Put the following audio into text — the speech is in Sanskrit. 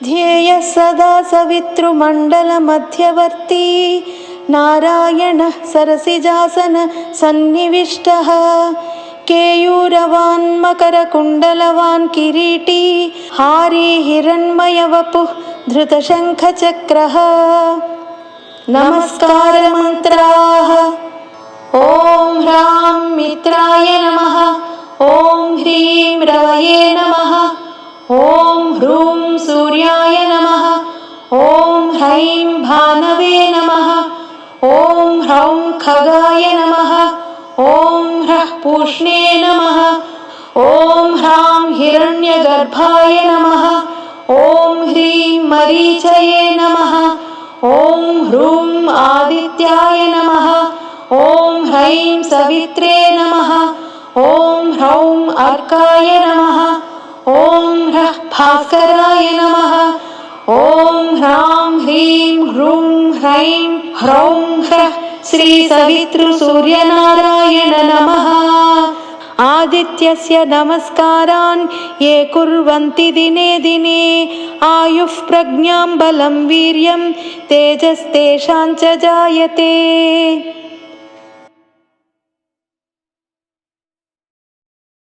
ध्येयः सदा सवितृमण्डलमध्यवर्ती नारायणः सरसिजासन सन्निविष्टः केयूरवान् मकरकुण्डलवान् किरीटी हारी हिरण्मयवपुः धृतशङ्खचक्रः। नमस्कारमन्त्राः। ॐ ह्रां मित्राय नमः। ॐ ह्रीं रवये नमः। ॐ ह्रूं सूर्याय नमः। ॐ ह्रैं भानवे नमः। ॐ ह्रौं खगाय नमः। ॐ ह्रः पूष्णे नमः। ॐ ह्रां हिरण्यगर्भाय नमः। ॐ ह्रीं मरीचये नमः। ॐ ह्रूं आदित्याय नमः। ॐ ह्रैं सवित्रे नमः। ॐ ह्रौं अर्काय नमः। ॐ ह्रः भास्कराय नमः। ॐ ह्रां ह्रीं ह्रूं ह्रैं ह्रौं ह्रः श्रीसवितृसूर्यनारायण नमः। आदित्यस्य नमस्कारान् ये कुर्वन्ति दिने दिने आयुः प्रज्ञां बलं वीर्यं तेजस्तेषां च जायते।